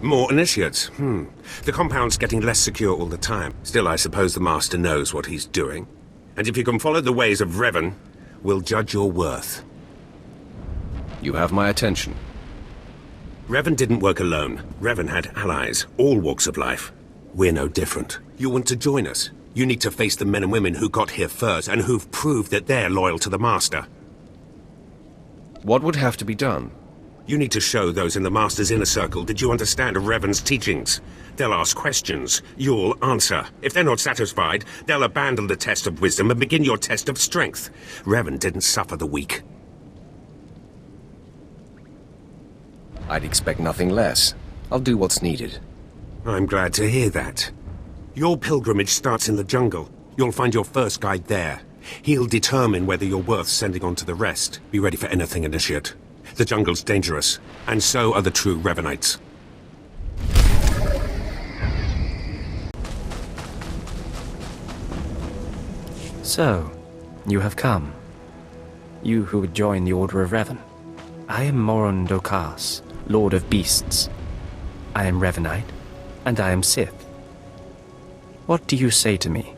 More initiates. The compound's getting less secure all the time. Still, I suppose the Master knows what he's doing. And if you can follow the ways of Revan, we'll judge your worth. You have my attention. Revan didn't work alone. Revan had allies, all walks of life. We're no different. You want to join us? You need to face the men and women who got here first and who've proved that they're loyal to the Master. What would have to be done? You need to show those in the Master's inner circle that you understand Revan's teachings. They'll ask questions. You'll answer. If they're not satisfied, they'll abandon the test of wisdom and begin your test of strength. Revan didn't suffer the weak. I'd expect nothing less. I'll do what's needed. I'm glad to hear that. Your pilgrimage starts in the jungle. You'll find your first guide there. He'll determine whether you're worth sending on to the rest. Be ready for anything, Initiate. The jungle's dangerous, and so are the true Revanites. So, you have come. You who would join the Order of Revan. I am Moron Dokas, Lord of Beasts. I am Revanite, and I am Sith. What do you say to me?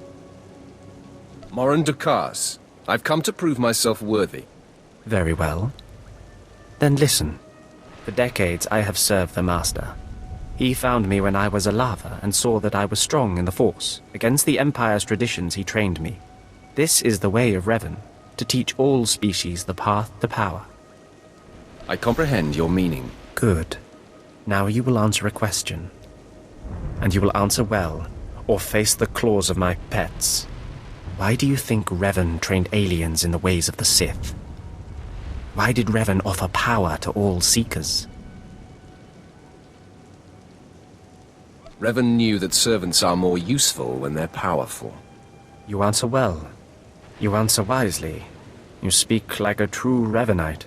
Moran Dukas, I've come to prove myself worthy. Very well. Then listen. For decades I have served the Master. He found me when I was a lava and saw that I was strong in the Force. Against the Empire's traditions he trained me. This is the way of Revan, to teach all species the path to power. I comprehend your meaning. Good. Now you will answer a question. And you will answer well, or face the claws of my pets. Why do you think Revan trained aliens in the ways of the Sith? Why did Revan offer power to all Seekers? Revan knew that servants are more useful when they're powerful. You answer well. You answer wisely. You speak like a true Revanite.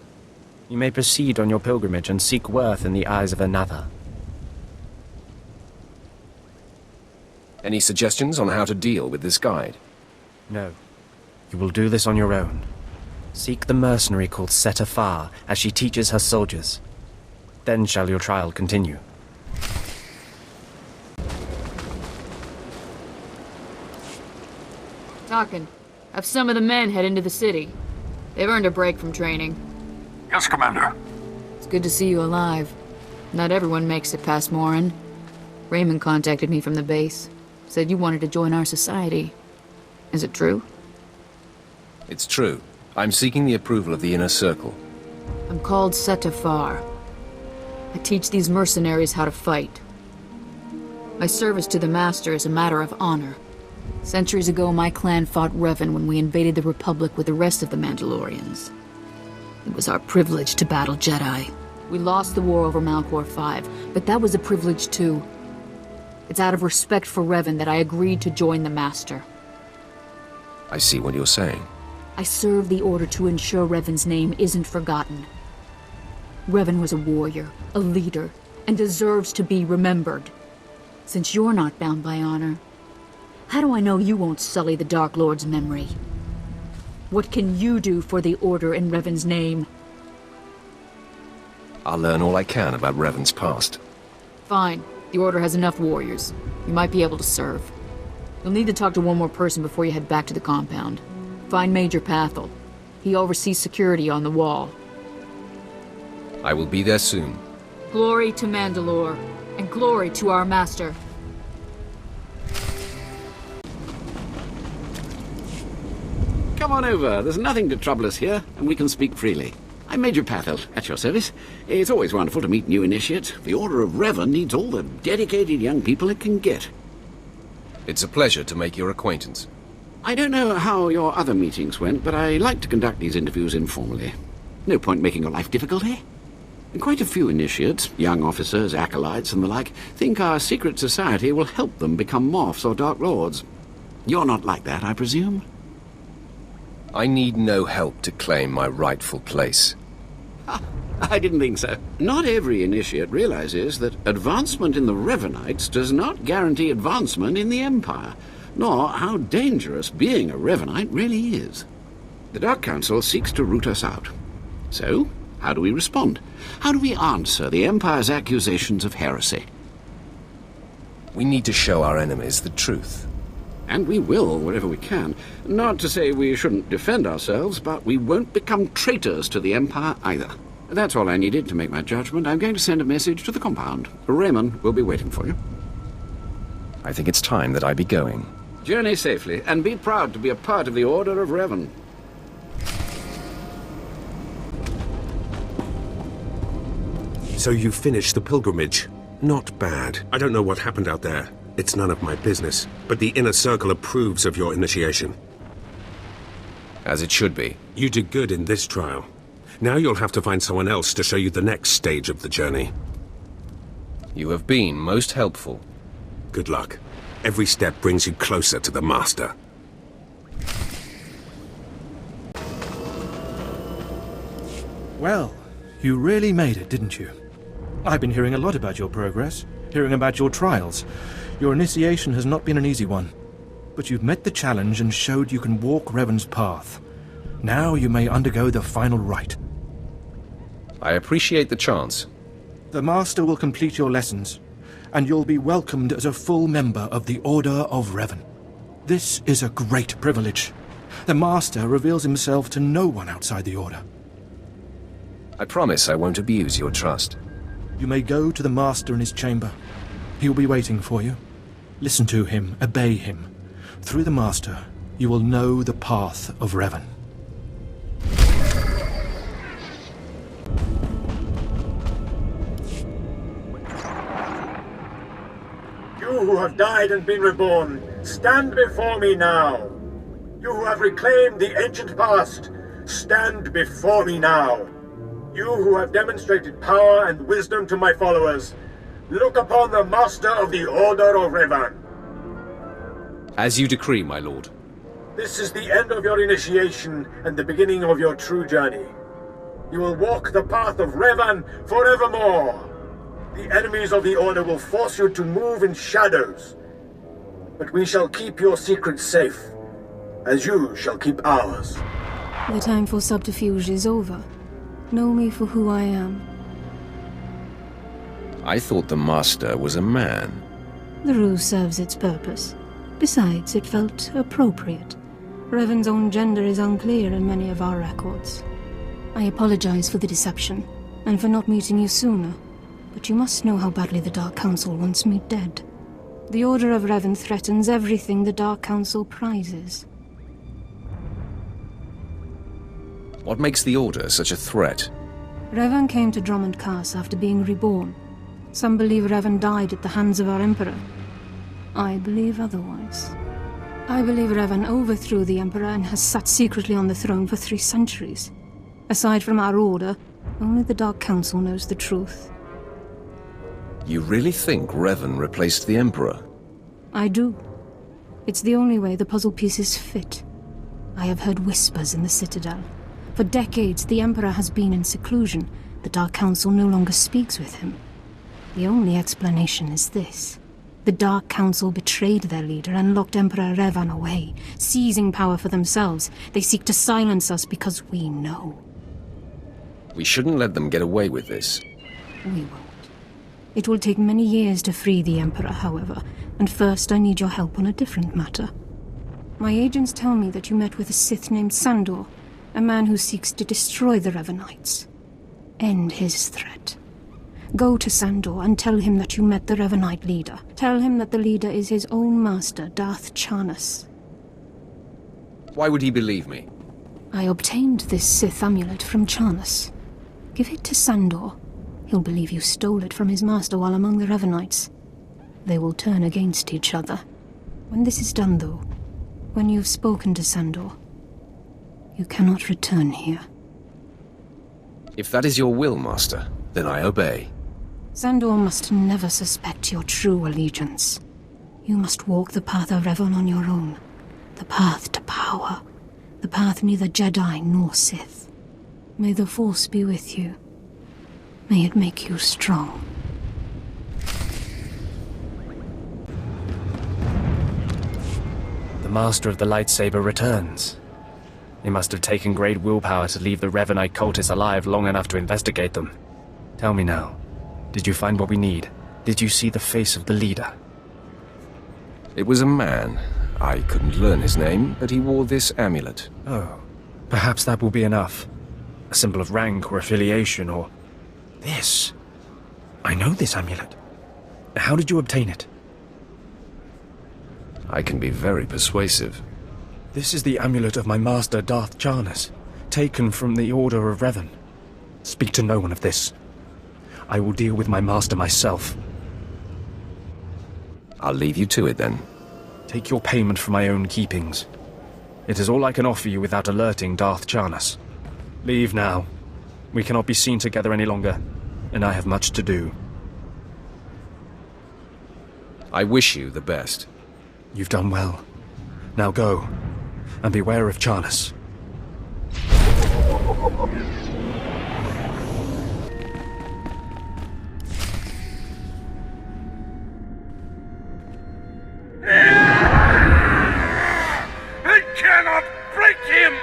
You may proceed on your pilgrimage and seek worth in the eyes of another. Any suggestions on how to deal with this guide? No. You will do this on your own. Seek the mercenary called Seta Far as she teaches her soldiers. Then shall your trial continue. Talkin, have some of the men head into the city. They've earned a break from training. Yes, Commander. It's good to see you alive. Not everyone makes it past Morin. Raymond contacted me from the base. Said you wanted to join our society. Is it true? It's true. I'm seeking the approval of the Inner Circle. I'm called Seta Far. I teach these mercenaries how to fight. My service to the Master is a matter of honor. Centuries ago, my clan fought Revan when we invaded the Republic with the rest of the Mandalorians. It was our privilege to battle Jedi. We lost the war over Malchor 5, but that was a privilege too. It's out of respect for Revan that I agreed to join the Master. I see what you're saying. I serve the Order to ensure Revan's name isn't forgotten. Revan was a warrior, a leader, and deserves to be remembered. Since you're not bound by honor, how do I know you won't sully the Dark Lord's memory? What can you do for the Order in Revan's name? I'll learn all I can about Revan's past. Fine. The Order has enough warriors. You might be able to serve. You'll need to talk to one more person before you head back to the compound. Find Major Pathel. He oversees security on the wall. I will be there soon. Glory to Mandalore, and glory to our Master. Come on over. There's nothing to trouble us here, and we can speak freely. I'm Major Pathel, at your service. It's always wonderful to meet new initiates. The Order of Revan needs all the dedicated young people it can get. It's a pleasure to make your acquaintance. I don't know how your other meetings went, but I like to conduct these interviews informally. No point making your life difficult, eh? And quite a few initiates, young officers, acolytes, and the like, think our secret society will help them become Morphs or Dark Lords. You're not like that, I presume? I need no help to claim my rightful place. I didn't think so. Not every initiate realizes that advancement in the Revanites does not guarantee advancement in the Empire, nor how dangerous being a Revanite really is. The Dark Council seeks to root us out. So, how do we respond? How do we answer the Empire's accusations of heresy? We need to show our enemies the truth. And we will, wherever we can. Not to say we shouldn't defend ourselves, but we won't become traitors to the Empire either. That's all I needed to make my judgment. I'm going to send a message to the compound. Raymond will be waiting for you. I think it's time that I be going. Journey safely, and be proud to be a part of the Order of Revan. So you finished the pilgrimage. Not bad. I don't know what happened out there. It's none of my business. But the Inner Circle approves of your initiation. As it should be. You did good in this trial. Now you'll have to find someone else to show you the next stage of the journey. You have been most helpful. Good luck. Every step brings you closer to the Master. Well, you really made it, didn't you? I've been hearing a lot about your progress, hearing about your trials. Your initiation has not been an easy one, but you've met the challenge and showed you can walk Revan's path. Now you may undergo the final rite. I appreciate the chance. The Master will complete your lessons, and you'll be welcomed as a full member of the Order of Revan. This is a great privilege. The Master reveals himself to no one outside the Order. I promise I won't abuse your trust. You may go to the Master in his chamber. He will be waiting for you. Listen to him, obey him. Through the Master, you will know the path of Revan. You who have died and been reborn, stand before me now. You who have reclaimed the ancient past, stand before me now. You who have demonstrated power and wisdom to my followers, look upon the Master of the Order of Revan. As you decree, my lord. This is the end of your initiation and the beginning of your true journey. You will walk the path of Revan forevermore. The enemies of the Order will force you to move in shadows. But we shall keep your secrets safe, as you shall keep ours. The time for subterfuge is over. Know me for who I am. I thought the Master was a man. The ruse serves its purpose. Besides, it felt appropriate. Revan's own gender is unclear in many of our records. I apologize for the deception, and for not meeting you sooner. But you must know how badly the Dark Council wants me dead. The Order of Revan threatens everything the Dark Council prizes. What makes the Order such a threat? Revan came to Drummond Cass after being reborn. Some believe Revan died at the hands of our Emperor. I believe otherwise. I believe Revan overthrew the Emperor and has sat secretly on the throne for 3 centuries. Aside from our Order, only the Dark Council knows the truth. You really think Revan replaced the Emperor? I do. It's the only way the puzzle pieces fit. I have heard whispers in the Citadel. For decades, the Emperor has been in seclusion. The Dark Council no longer speaks with him. The only explanation is this. The Dark Council betrayed their leader and locked Emperor Revan away, seizing power for themselves. They seek to silence us because we know. We shouldn't let them get away with this. We won't. It will take many years to free the Emperor, however, and first I need your help on a different matter. My agents tell me that you met with a Sith named Sandor, a man who seeks to destroy the Revanites. End his threat. Go to Sandor and tell him that you met the Revanite leader. Tell him that the leader is his own master, Darth Charnas. Why would he believe me? I obtained this Sith amulet from Charnas. Give it to Sandor. He'll believe you stole it from his master while among the Revanites. They will turn against each other. When this is done, though, when you've spoken to Sandor, you cannot return here. If that is your will, Master, then I obey. Sandor must never suspect your true allegiance. You must walk the path of Revan on your own. The path to power. The path neither Jedi nor Sith. May the Force be with you. May it make you strong. The Master of the Lightsaber returns. He must have taken great willpower to leave the Revanite cultists alive long enough to investigate them. Tell me now, did you find what we need? Did you see the face of the leader? It was a man. I couldn't learn his name, but he wore this amulet. Oh, perhaps that will be enough. A symbol of rank or affiliation or... This. I know this amulet. How did you obtain it? I can be very persuasive. This is the amulet of my master Darth Charnas, taken from the Order of Revan. Speak to no one of this. I will deal with my master myself. I'll leave you to it then. Take your payment for my own keepings. It is all I can offer you without alerting Darth Charnas. Leave now. We cannot be seen together any longer, and I have much to do. I wish you the best. You've done well. Now go, and beware of Charnas. I cannot break him!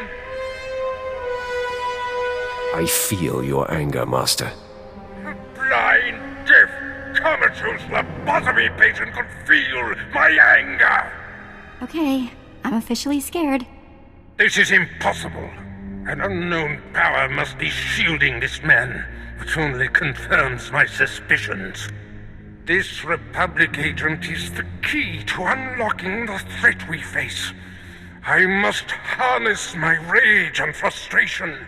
I feel your anger, Master. Blind, deaf, comatose, lobotomy patient could feel my anger! Okay, I'm officially scared. This is impossible. An unknown power must be shielding this man, which only confirms my suspicions. This Republic agent is the key to unlocking the threat we face. I must harness my rage and frustration.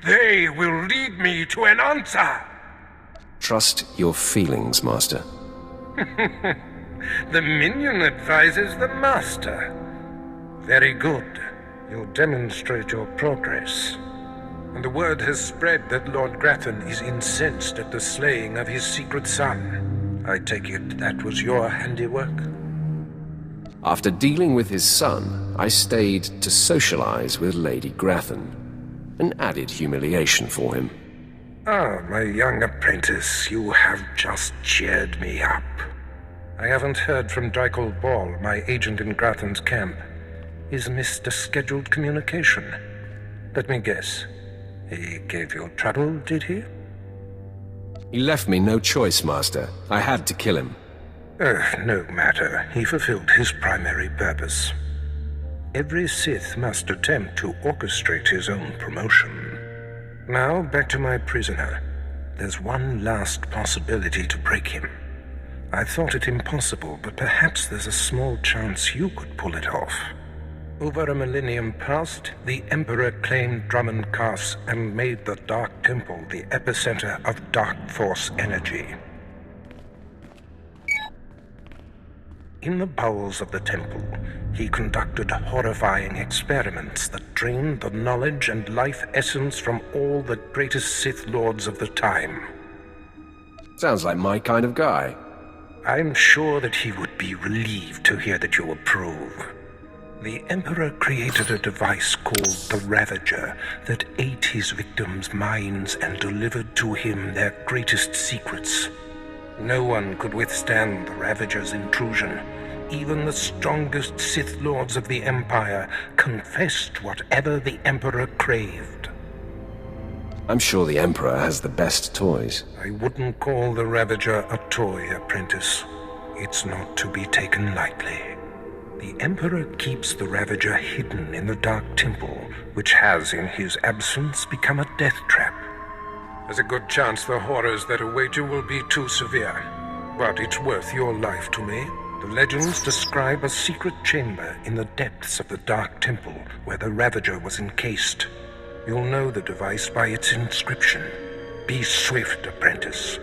They will lead me to an answer. Trust your feelings, Master. The minion advises the master. Very good. You'll demonstrate your progress. And the word has spread that Lord Grathan is incensed at the slaying of his secret son. I take it that was your handiwork? After dealing with his son, I stayed to socialize with Lady Grathan. An added humiliation for him. Ah, my young apprentice, you have just cheered me up. I haven't heard from Drykel Ball, my agent in Grathan's camp. He's missed a scheduled communication. Let me guess. He gave you trouble, did he? He left me no choice, Master. I had to kill him. No matter. He fulfilled his primary purpose. Every Sith must attempt to orchestrate his own promotion. Now, back to my prisoner. There's one last possibility to break him. I thought it impossible, but perhaps there's a small chance you could pull it off. Over a millennium past, the Emperor claimed Drummond Cass and made the Dark Temple the epicenter of Dark Force energy. In the bowels of the temple, he conducted horrifying experiments that drained the knowledge and life essence from all the greatest Sith Lords of the time. Sounds like my kind of guy. I'm sure that he would be relieved to hear that you approve. The Emperor created a device called the Ravager that ate his victims' minds and delivered to him their greatest secrets. No one could withstand the Ravager's intrusion. Even the strongest Sith Lords of the Empire confessed whatever the Emperor craved. I'm sure the Emperor has the best toys. I wouldn't call the Ravager a toy, apprentice. It's not to be taken lightly. The Emperor keeps the Ravager hidden in the Dark Temple, which has, in his absence, become a death trap. There's a good chance the horrors that await you will be too severe, but it's worth your life to me. The legends describe a secret chamber in the depths of the Dark Temple where the Ravager was encased. You'll know the device by its inscription. Be swift, apprentice.